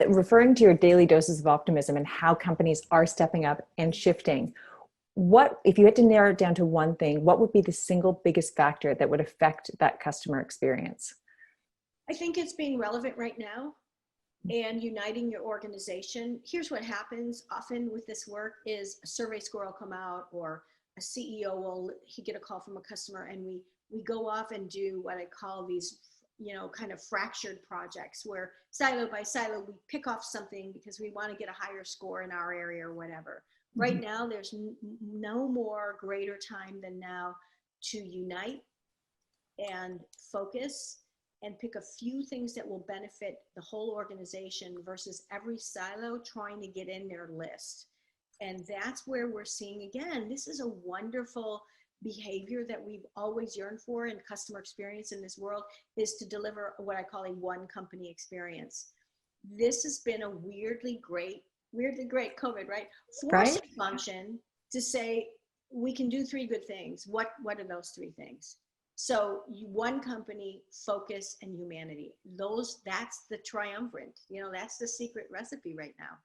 referring to your daily doses of optimism and how companies are stepping up and shifting, what, if you had to narrow it down to one thing, what would be the single biggest factor that would affect that customer experience? I think it's being relevant right now and uniting your organization. Here's what happens often with this work is a survey score will come out, or a CEO will get a call from a customer, and we go off and do what I call these, kind of fractured projects where silo by silo, we pick off something because we want to get a higher score in our area or whatever. Mm-hmm. Right now, there's no more greater time than now to unite and focus and pick a few things that will benefit the whole organization versus every silo trying to get in their list. And that's where we're seeing, again, this is a wonderful behavior that we've always yearned for in customer experience in this world, is to deliver what I call a one company experience. This has been a weirdly great COVID, right? Forcing function to say, we can do three good things. What are those three things? So one company, focus, and humanity. That's the triumvirate. That's the secret recipe right now.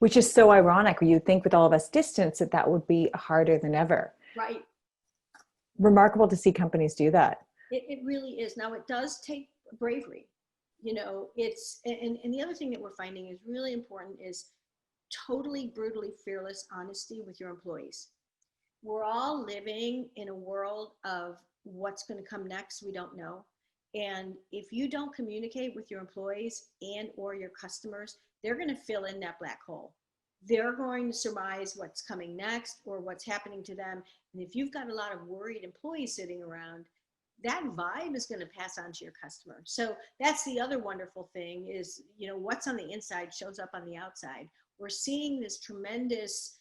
Which is so ironic. You'd think with all of us distance that would be harder than ever. Right. Remarkable to see companies do that. It really is. Now, it does take bravery. And the other thing that we're finding is really important is totally brutally fearless honesty with your employees. We're all living in a world of what's going to come next, we don't know. And if you don't communicate with your employees and or your customers, they're going to fill in that black hole. They're going to surmise what's coming next or what's happening to them. And if you've got a lot of worried employees sitting around, that vibe is going to pass on to your customer. So that's the other wonderful thing is, what's on the inside shows up on the outside. We're seeing this tremendous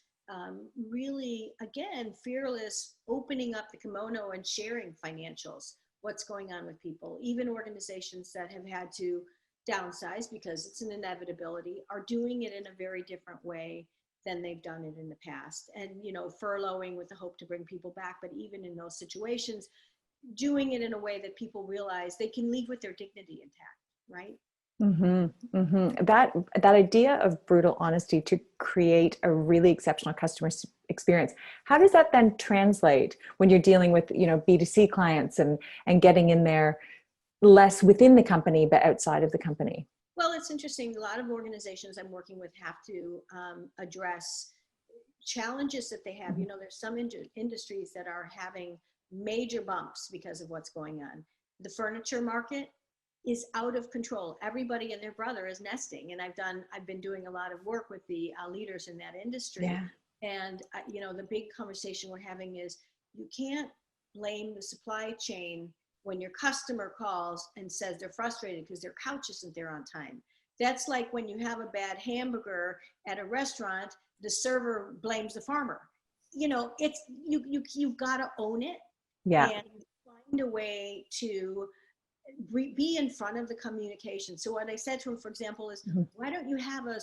really, again, fearless opening up the kimono and sharing financials, what's going on with people. Even organizations that have had to downsize because it's an inevitability are doing it in a very different way than they've done it in the past. And, furloughing with the hope to bring people back. But even in those situations, doing it in a way that people realize they can leave with their dignity intact, right? Mm-hmm, mm-hmm. That idea of brutal honesty to create a really exceptional customer experience. How does that then translate when you're dealing with, B2C clients and getting in there less within the company, but outside of the company? Well, it's interesting. A lot of organizations I'm working with have to address challenges that they have. Mm-hmm. There's some industries that are having major bumps because of what's going on. The furniture market is out of control. Everybody and their brother is nesting. And I've been doing a lot of work with the leaders in that industry. Yeah. And, the big conversation we're having is you can't blame the supply chain when your customer calls and says they're frustrated because their couch isn't there on time. That's like when you have a bad hamburger at a restaurant, the server blames the farmer. It's, you've got to own it. Yeah. And find a way to be in front of the communication. So what I said to him, for example, is why don't you have a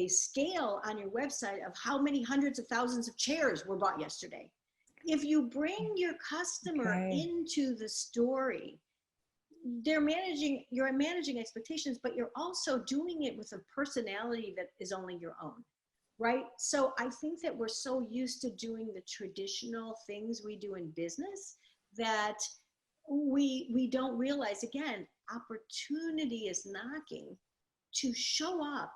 scale on your website of how many hundreds of thousands of chairs were bought yesterday? If you bring your customer into the story, you're managing expectations, but you're also doing it with a personality that is only your own, right? So I think that we're so used to doing the traditional things we do in business that we don't realize, again, opportunity is knocking to show up,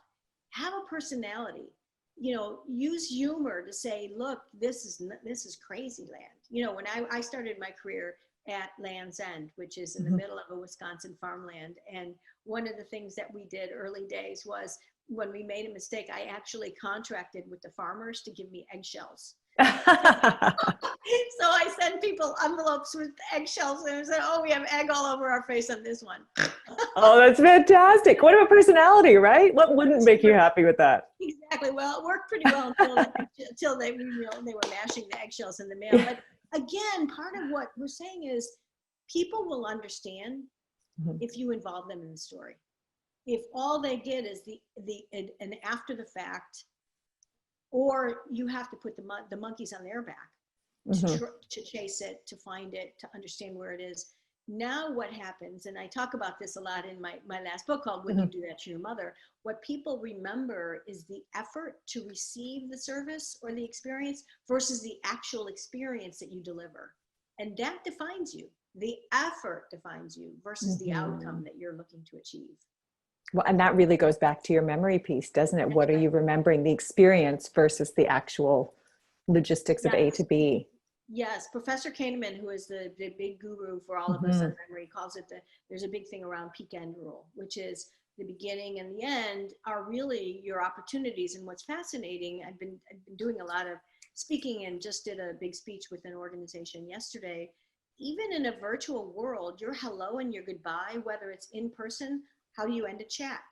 have a personality, use humor to say, look, this is crazy land. When I started my career at Land's End, which is in the middle of a Wisconsin farmland. And one of the things that we did early days was when we made a mistake, I actually contracted with the farmers to give me eggshells. So I sent people envelopes with eggshells and I said, oh, we have egg all over our face on this one. Oh, that's fantastic. What about personality, right? What wouldn't make you happy with that? Exactly. Well, it worked pretty well until they were mashing the eggshells in the mail. But again, part of what we're saying is people will understand if you involve them in the story. If all they get is an after the fact, or you have to put the monkeys on their back to chase it, to find it, to understand where it is. Now what happens, and I talk about this a lot in my last book called When You Do That to Your Mother, what people remember is the effort to receive the service or the experience versus the actual experience that you deliver. And that defines you. The effort defines you versus the outcome that you're looking to achieve. Well, and that really goes back to your memory piece, doesn't it? That's What are right. you remembering, the experience versus the actual logistics of A Yes. to B? Yes, Professor Kahneman, who is the big guru for all of us on memory, calls it there's a big thing around peak end rule, which is the beginning and the end are really your opportunities. And what's fascinating, I've been doing a lot of speaking and just did a big speech with an organization yesterday. Even in a virtual world, your hello and your goodbye, whether it's in person, how do you end a chat?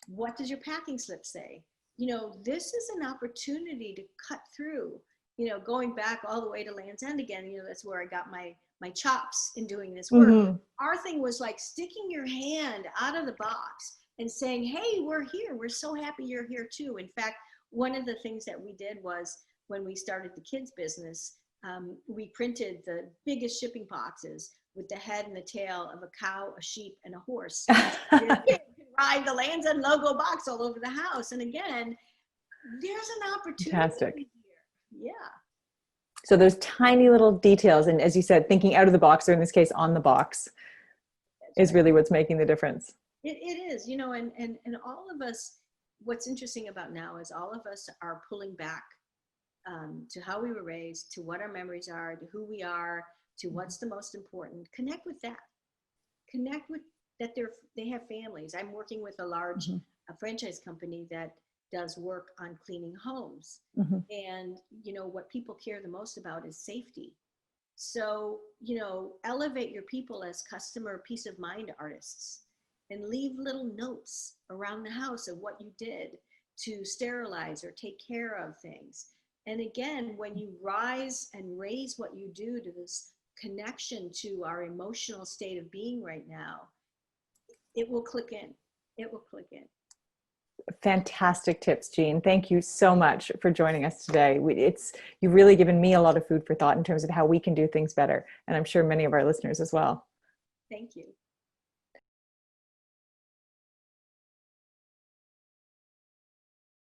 What does your packing slip say? You know, this is an opportunity to cut through. You know, going back all the way to Land's End again, you know, that's where I got my chops in doing this work. Our thing was like sticking your hand out of the box and saying, hey, we're here. We're so happy you're here too. In fact, one of the things that we did was when we started the kids business, we printed the biggest shipping boxes with the head and the tail of a cow, a sheep, and a horse. You could ride the Land's End logo box all over the house. And again, there's an opportunity. Fantastic. Yeah. So those tiny little details, and as you said, thinking out of the box, or in this case, on the box, is really what's making the difference. It is, you know, and all of us, what's interesting about now is all of us are pulling back to how we were raised, to what our memories are, to who we are, to what's the most important. Connect with that. Connect with that they have families. I'm working with a large a franchise company that does work on cleaning homes. And, you know, what people care the most about is safety. So, you know, elevate your people as customer peace of mind artists and leave little notes around the house of what you did to sterilize or take care of things. And again, when you rise and raise what you do to this connection to our emotional state of being right now, it will click in. It will click in. Fantastic tips, Jeanne. Thank you so much for joining us today. You've really given me a lot of food for thought in terms of how we can do things better, and I'm sure many of our listeners as well. Thank you.